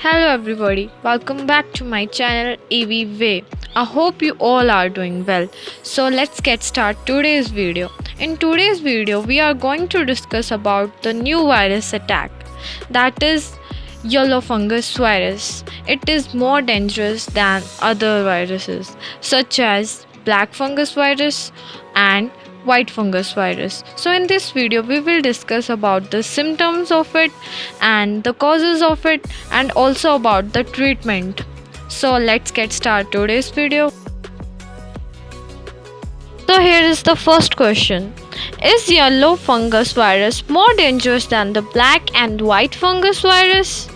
Hello everybody, welcome back to my channel EV Way. I hope you all are doing well. So let's get started today's video. In today's video, we are going to discuss about the new virus attack, that is yellow fungus virus. It is more dangerous than other viruses such as black fungus virus and white fungus virus. So in this video we will discuss about the symptoms of it and the causes of it and also about the treatment. So let's get started today's video. So here is the first question. Is yellow fungus virus more dangerous than the black and white fungus virus?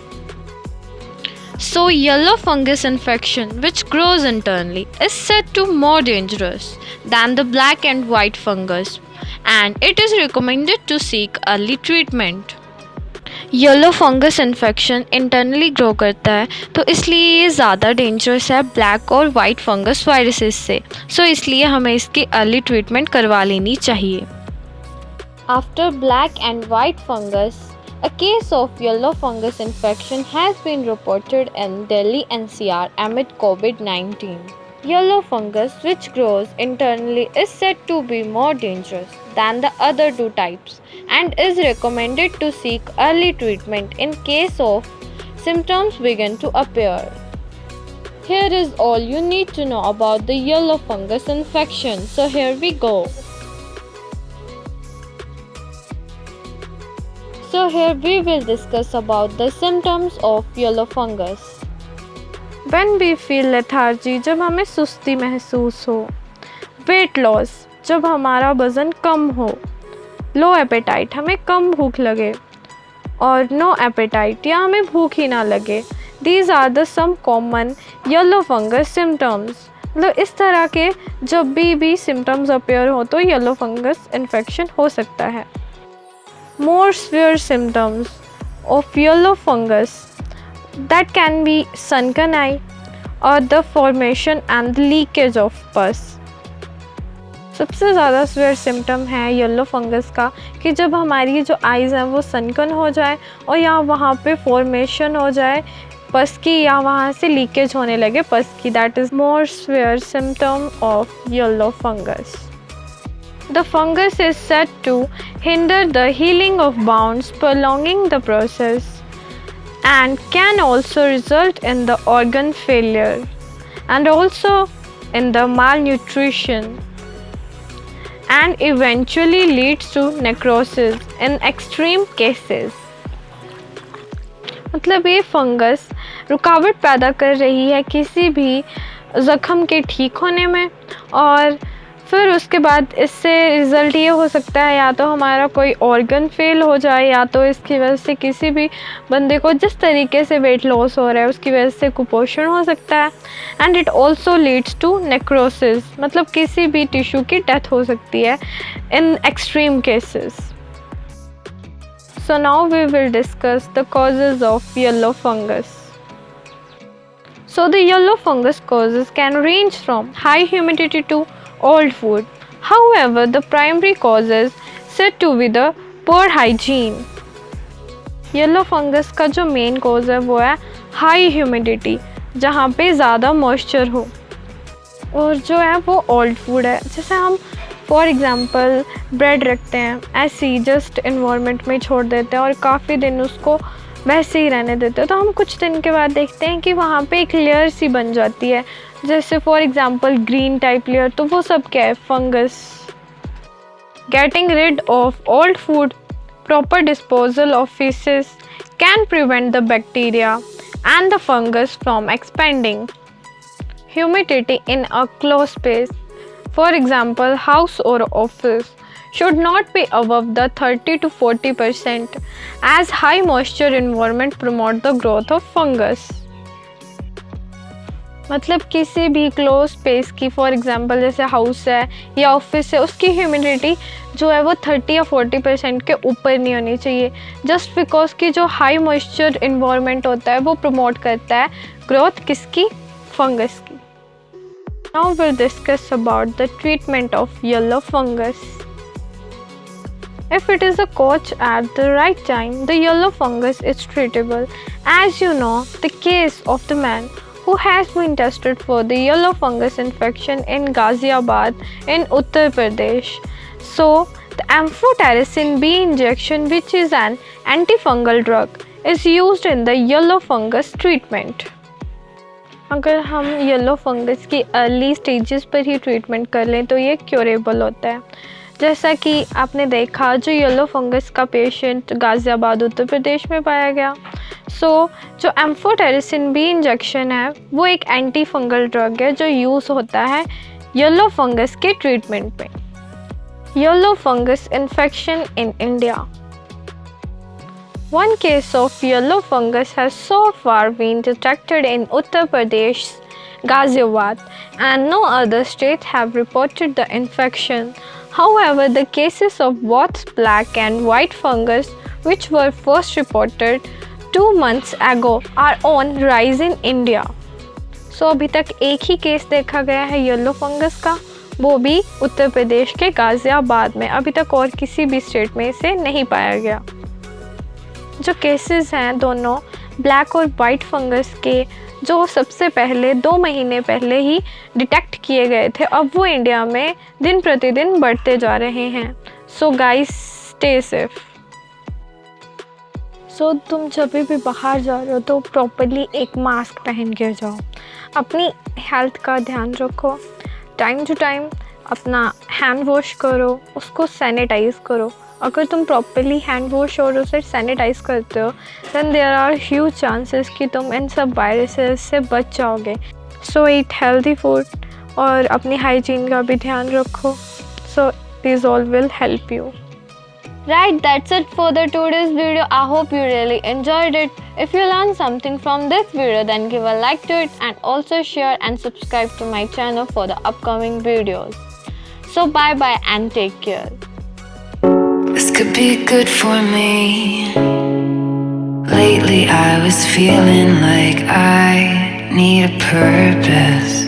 So yellow fungus infection, which grows internally, is said to be more dangerous than the black and white fungus, and it is recommended to seek early treatment. Yellow fungus infection internally grow करता है, तो इसलिए ये ज़्यादा dangerous है black और white fungus viruses से. सो इसलिए हमें इसकी अर्ली ट्रीटमेंट करवा लेनी चाहिए. After black and white fungus, a case of yellow fungus infection has been reported in Delhi NCR amid COVID-19. Yellow fungus, which grows internally, is said to be more dangerous than the other two types and is recommended to seek early treatment in case of symptoms begin to appear. Here is all you need to know about the yellow fungus infection. So here we go. So here we will discuss about the symptoms of yellow fungus. When we feel lethargy, जब हमें सुस्ती महसूस हो, weight loss, जब हमारा वज़न कम हो, low appetite, हमें कम भूख लगे, और no appetite या हमें भूख ही ना लगे. These are the some common yellow fungus symptoms. मतलब इस तरह के जब भी symptoms appear हो तो yellow fungus infection हो सकता है. More severe symptoms of yellow fungus that can be sunken eye or the formation and the leakage of pus. सबसे ज़्यादा severe symptom है येलो फंगस का कि जब हमारी जो आइज़ हैं वो सनकन हो जाए और या वहाँ पे फॉर्मेशन हो जाए पस की या वहाँ से लीकेज होने लगे पस की. That is more severe symptom of yellow fungus. The fungus is said to hinder the healing of wounds, prolonging the process, and can also result in the organ failure and also in the malnutrition, and eventually leads to necrosis in extreme cases. मतलब ये fungus रुकावट पैदा कर रही है किसी भी ज़ख़म के ठीक होने में, और फिर उसके बाद इससे रिज़ल्ट ये हो सकता है या तो हमारा कोई ऑर्गन फेल हो जाए या तो इसकी वजह से किसी भी बंदे को जिस तरीके से वेट लॉस हो रहा है उसकी वजह से कुपोषण हो सकता है. And it also leads to necrosis, मतलब किसी भी टिश्यू की डेथ हो सकती है in extreme cases. So now we will discuss the causes of yellow fungus. So the yellow fungus causes can range from high humidity to old food. However, the primary cause is said to be the poor hygiene. Yellow fungus का जो main cause है वो है high humidity, जहाँ पे ज़्यादा moisture हो, और जो है वो ओल्ड फूड है. जैसे हम फॉर एग्ज़ाम्पल ब्रेड रखते हैं ऐसे ही जस्ट इन्वायरमेंट में छोड़ देते हैं और काफ़ी दिन उसको वैसे ही रहने देते हैं, तो हम कुछ दिन के बाद देखते हैं कि वहाँ पे एक लेयर सी बन जाती है, जैसे for example green type layer. तो वो सब क्या है? Fungus. Getting rid of old food, proper disposal of faeces can prevent the bacteria and the fungus from expanding. Humidity in a close space, for example house और office, should not be above the 30 to 40% as high moisture environment promote the growth of fungus. मतलब किसी भी close space की for example जैसे house है या office है उसकी ह्यूमिडिटी जो है वो 30 या 40% के ऊपर नहीं होनी चाहिए, जस्ट बिकॉज कि जो हाई मॉइस्चर इन्वायरमेंट होता है वो प्रमोट करता है ग्रोथ किसकी? फंगस की. Now will discuss about the treatment of yellow fungus. If it is a caught at the right time, the yellow fungus is treatable. As you know, the case of the man who has been tested for the yellow fungus infection in Ghaziabad in Uttar Pradesh. So, the amphotericin B injection, which is an antifungal drug, is used in the yellow fungus treatment. अगर हम yellow fungus की early stages पर ही treatment कर लें तो ये curable होता है। जैसा कि आपने देखा, जो येलो फंगस का पेशेंट गाज़ियाबाद उत्तर प्रदेश में पाया गया। जो एम्फोटेरिसिन बी इंजेक्शन है वो एक एंटी फंगल ड्रग है जो यूज़ होता है येलो फंगस के ट्रीटमेंट में। Yellow fungus infection in India. One case of yellow fungus has so far been detected in Uttar Pradesh, Ghaziabad, and no other state have reported the infection. However, the cases of both black and white fungus, which were first reported 2 months ago, are on rise in India. So अभी तक एक ही case देखा गया है yellow fungus का, वो भी उत्तर प्रदेश के गाज़ियाबाद में। अभी तक और किसी भी स्टेट में इसे नहीं पाया गया। जो केसेस हैं दोनों ब्लैक और वाइट फंगस के, जो सबसे पहले 2 महीने पहले ही डिटेक्ट किए गए थे, अब वो इंडिया में दिन प्रतिदिन बढ़ते जा रहे हैं। So guys, stay safe. So तुम जब भी बाहर जा रहे हो तो प्रॉपरली एक मास्क पहन के जाओ। अपनी हेल्थ का ध्यान रखो। टाइम टू टाइम अपना हैंड वॉश करो, उसको सैनिटाइज़ करो। अगर तुम प्रॉपरली हैंड वॉश और उसे सैनिटाइज़ करते हो then there are huge chances कि तुम इन सब वायरसेस से बच जाओगे। सो ईट हेल्दी फूड और अपनी हाइजीन का भी ध्यान रखो। So this all will help you. Right, that's it for the today's video. I hope you really enjoyed it. If you learned something from this video, then give a like to it and also share and subscribe to my channel for the upcoming videos. So bye bye and take care. This could be good for me. Lately I was feeling like I need a purpose.